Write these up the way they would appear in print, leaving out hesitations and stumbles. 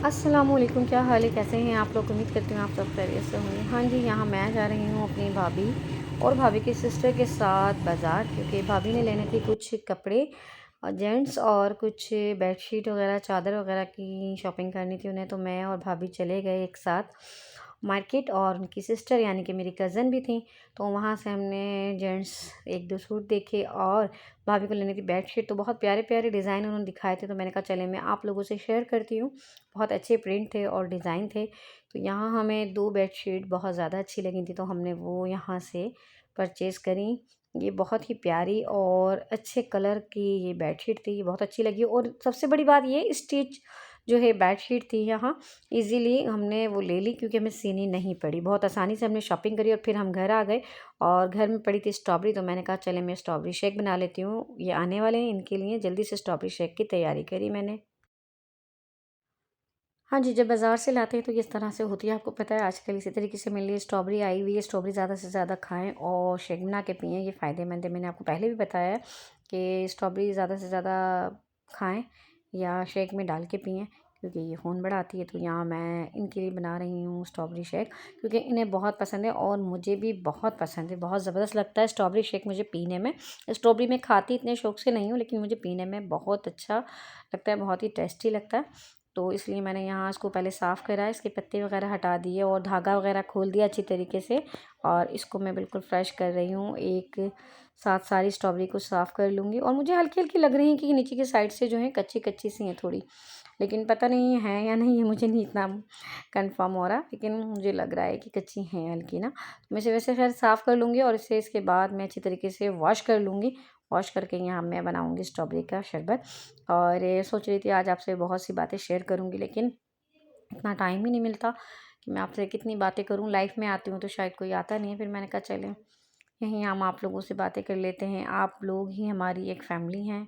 अस्सलामुअलैकुम, क्या हाल है, कैसे हैं आप लोग। उम्मीद करती हूँ आप सब खैरियत से होंगे। हाँ जी, यहाँ मैं जा रही हूँ अपनी भाभी और भाभी की सिस्टर के साथ बाज़ार, क्योंकि भाभी ने लेने थे कुछ कपड़े और जेंट्स और कुछ बेडशीट वगैरह चादर वगैरह की शॉपिंग करनी थी उन्हें। तो मैं और भाभी चले गए एक साथ मार्केट, और उनकी सिस्टर यानी कि मेरी कज़न भी थी। तो वहाँ से हमने जेंट्स एक दो सूट देखे, और भाभी को लेनी थी बेडशीट। तो बहुत प्यारे प्यारे डिज़ाइन उन्होंने दिखाए थे, तो मैंने कहा चले मैं आप लोगों से शेयर करती हूँ। बहुत अच्छे प्रिंट थे और डिज़ाइन थे। तो यहाँ हमें 2 बेडशीट बहुत ज़्यादा अच्छी लगी थी, तो हमने वो यहाँ से परचेज़ करी। ये बहुत ही प्यारी और अच्छे कलर की ये बेडशीट थी, ये बहुत अच्छी लगी। और सबसे बड़ी बात ये, स्टिच जो है बेडशीट थी यहाँ, ईज़िली हमने वो ले ली, क्योंकि हमें सीनी नहीं पड़ी। बहुत आसानी से हमने शॉपिंग करी और फिर हम घर आ गए। और घर में पड़ी थी स्ट्रॉबेरी, तो मैंने कहा चले मैं स्ट्रॉबेरी शेक बना लेती हूँ, ये आने वाले हैं इनके लिए। जल्दी से स्ट्रॉबेरी शेक की तैयारी करी मैंने। हाँ जी, जब बाज़ार से लाते हैं तो इस तरह से होती है, आपको पता है आजकल इसी तरीके से मिल रही है। स्ट्रॉबेरी आई हुई है, स्ट्रॉबेरी ज़्यादा से ज़्यादा खाएँ और शेक बना के पिएँ, ये फ़ायदेमंद है। मैंने आपको पहले भी बताया है कि स्ट्रॉबेरी ज़्यादा से ज़्यादा खाएँ या शेक में डाल के पिएँ, क्योंकि ये खून बढ़ाती है। तो यहाँ मैं इनके लिए बना रही हूँ स्ट्रॉबेरी शेक, क्योंकि इन्हें बहुत पसंद है और मुझे भी बहुत पसंद है। बहुत ज़बरदस्त लगता है स्ट्रॉबेरी शेक मुझे पीने में। स्ट्रॉबेरी मैं खाती इतने शौक से नहीं हूँ, लेकिन मुझे पीने में बहुत अच्छा लगता है, बहुत ही टेस्टी लगता है। तो इसलिए मैंने यहाँ इसको पहले साफ़ करा, इसके पत्ते वगैरह हटा दिए और धागा वगैरह खोल दिया अच्छी तरीके से। और इसको मैं बिल्कुल फ्रेश कर रही हूँ, एक साथ सारी स्ट्रॉबेरी को साफ़ कर लूँगी। और मुझे हल्की हल्की लग रही है कि नीचे की साइड से जो है कच्ची कच्ची सी हैं थोड़ी, लेकिन पता नहीं है या नहीं, ये मुझे नहीं इतना कंफर्म हो रहा, लेकिन मुझे लग रहा है कि कच्ची हैं हल्की ना। तो मैं इसे वैसे खैर साफ़ कर लूँगी और इसे इसके बाद मैं अच्छी तरीके से वॉश कर लूँगी। वॉश करके यहाँ मैं बनाऊँगी स्ट्रॉबेरी का शरबत। और सोच रही थी आज आपसे बहुत सी बातें शेयर करूँगी, लेकिन इतना टाइम ही नहीं मिलता कि मैं आपसे कितनी बातें करूँ। लाइफ में आती हूँ तो शायद कोई आता नहीं है, फिर मैंने कहा चलें यहीं हम आप लोगों से बातें कर लेते हैं। आप लोग ही हमारी एक फ़ैमिली हैं,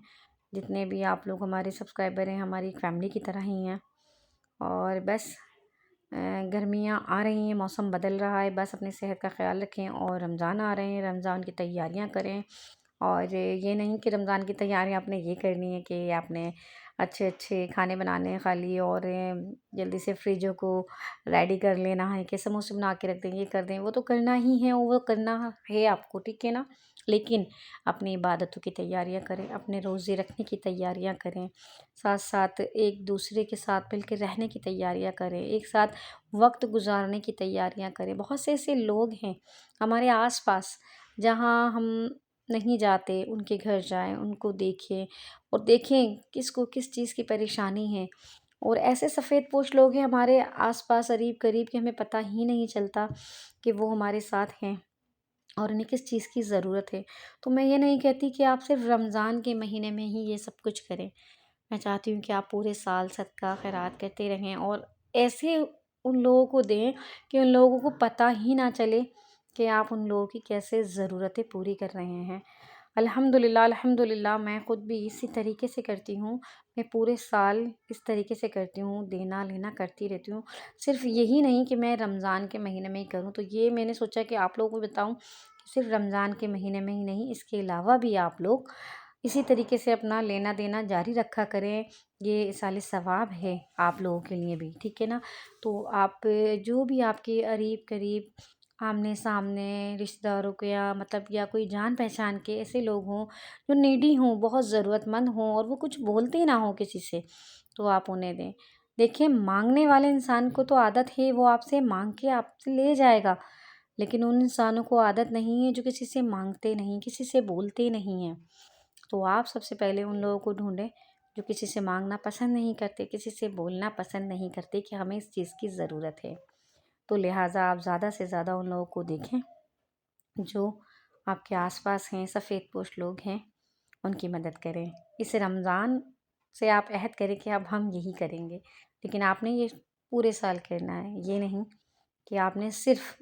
जितने भी आप लोग हमारे सब्सक्राइबर हैं हमारी एक फ़ैमिली की तरह ही हैं। और बस गर्मियाँ आ रही हैं, मौसम बदल रहा है, बस अपनी सेहत का ख्याल रखें। और रमज़ान आ रहे हैं, रमज़ान की तैयारियां करें। और ये नहीं कि रमज़ान की तैयारियां आपने ये करनी है कि आपने अच्छे अच्छे खाने बनाने हैं खाली, और जल्दी से फ्रिजों को रेडी कर लेना है कि समोसे बना के रख दें, ये कर दें। वो तो करना ही है, वो करना है आपको, ठीक है ना। लेकिन अपनी इबादतों की तैयारियां करें, अपने रोज़े रखने की तैयारियां करें, साथ साथ एक दूसरे के साथ मिल के रहने की तैयारियां करें, एक साथ वक्त गुजारने की तैयारियां करें। बहुत से ऐसे लोग हैं हमारे आसपास, जहां हम नहीं जाते उनके घर जाएं, उनको देखें और देखें किसको किस चीज़ की परेशानी है। और ऐसे सफ़ेद पोश लोग हैं हमारे आसपास करीब करीब कि हमें पता ही नहीं चलता कि वो हमारे साथ हैं और उन्हें किस चीज़ की ज़रूरत है। तो मैं ये नहीं कहती कि आप सिर्फ रमज़ान के महीने में ही ये सब कुछ करें। मैं चाहती हूँ कि आप पूरे साल सदका खैरात करते रहें, और ऐसे उन लोगों को दें कि उन लोगों को पता ही ना चले कि आप उन लोगों की कैसे ज़रूरतें पूरी कर रहे हैं। अल्हम्दुलिल्लाह अल्हम्दुलिल्लाह, मैं ख़ुद भी इसी तरीके से करती हूँ। मैं पूरे साल इस तरीके से करती हूँ, देना लेना करती रहती हूँ। सिर्फ़ यही नहीं कि मैं रमज़ान के महीने में ही करूँ, तो ये मैंने सोचा कि आप लोगों को बताऊँ कि सिर्फ़ रमज़ान के महीने में ही नहीं, इसके अलावा भी आप लोग इसी तरीके से अपना लेना देना जारी रखा करें। ये साले सवाब है आप लोगों के लिए भी, ठीक है ना। तो आप जो भी आपके करीब करीब आमने सामने रिश्तेदारों के या मतलब या कोई जान पहचान के ऐसे लोग हों जो नीडी हों, बहुत ज़रूरतमंद हों और वो कुछ बोलते ना हो किसी से, तो आप उन्हें दें। देखिए, मांगने वाले इंसान को तो आदत है, वो आपसे मांग के आपसे ले जाएगा, लेकिन उन इंसानों को आदत नहीं है जो किसी से मांगते नहीं, किसी से बोलते नहीं हैं। तो आप सबसे पहले उन लोगों को ढूंढें जो किसी से मांगना पसंद नहीं करते, किसी से बोलना पसंद नहीं करते कि हमें इस चीज़ की ज़रूरत है। तो लिहाजा आप ज़्यादा से ज़्यादा उन लोगों को देखें जो आपके आसपास हैं, सफ़ेदपोश लोग हैं, उनकी मदद करें। इस रमज़ान से आप अहद करें कि अब हम यही करेंगे, लेकिन आपने ये पूरे साल करना है। ये नहीं कि आपने सिर्फ़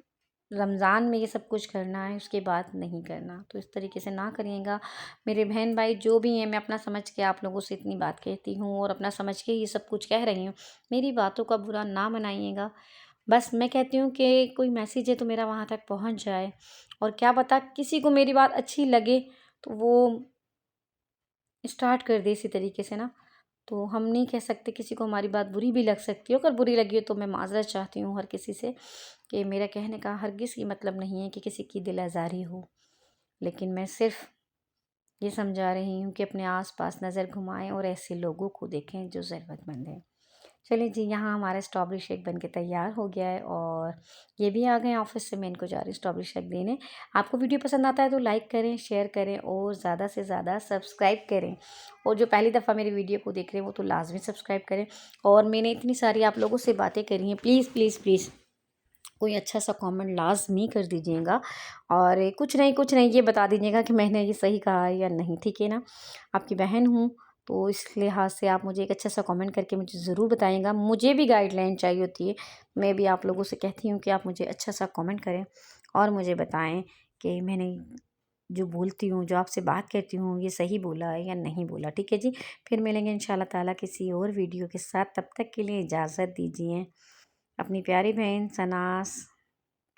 रमज़ान में ये सब कुछ करना है, उसके बाद नहीं करना। तो इस तरीके से ना करिएगा। मेरे बहन भाई जो भी हैं, मैं अपना समझ के आप लोगों से इतनी बात कहती हूँ और अपना समझ के ये सब कुछ कह रही हूँ। मेरी बातों का बुरा ना मनाइएगा। बस मैं कहती हूँ कि कोई मैसेज है तो मेरा वहाँ तक पहुँच जाए, और क्या पता किसी को मेरी बात अच्छी लगे तो वो स्टार्ट कर दे इसी तरीके से ना। तो हम नहीं कह सकते, किसी को हमारी बात बुरी भी लग सकती है। अगर बुरी लगी हो तो मैं माज़रत चाहती हूँ हर किसी से, कि मेरा कहने का हरगिज़ ये मतलब नहीं है कि किसी की दिल आज़ारी हो। लेकिन मैं सिर्फ़ ये समझा रही हूँ कि अपने आस-पास नज़र घुमाएँ और ऐसे लोगों को देखें जो ज़रूरतमंद हैं। चलिए जी, यहाँ हमारा स्ट्रॉबेरी शेक बन के तैयार हो गया है और ये भी आ गए हैं ऑफ़िस से। मैं इनको जा रही हूँ स्ट्रॉबेरी शेक देने। आपको वीडियो पसंद आता है तो लाइक करें, शेयर करें और ज़्यादा से ज़्यादा सब्सक्राइब करें। और जो पहली दफ़ा मेरी वीडियो को देख रहे हैं वो तो लाज़मी सब्सक्राइब करें। और मैंने इतनी सारी आप लोगों से बातें करी हैं, प्लीज़ प्लीज़ प्लीज़ कोई अच्छा सा कमेंट लाज़मी कर दीजिएगा। और कुछ नहीं ये बता दीजिएगा कि मैंने ये सही कहा है या नहीं, ठीक है ना? आपकी बहन हूँ, तो इस लिहाज से आप मुझे एक अच्छा सा कमेंट करके मुझे ज़रूर बताइएगा। मुझे भी गाइडलाइन चाहिए होती है। मैं भी आप लोगों से कहती हूँ कि आप मुझे अच्छा सा कमेंट करें और मुझे बताएं कि मैंने जो बोलती हूँ, जो आपसे बात करती हूँ, ये सही बोला है या नहीं बोला, ठीक है जी? फिर मिलेंगे इंशाल्लाह ताला किसी और वीडियो के साथ। तब तक के लिए इजाज़त दीजिए अपनी प्यारी बहन सनास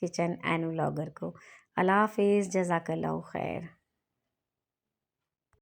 किचन एंड व्लॉगर को। अल्लाह हाफ़िज़, जज़ाकल्लाहु खैर।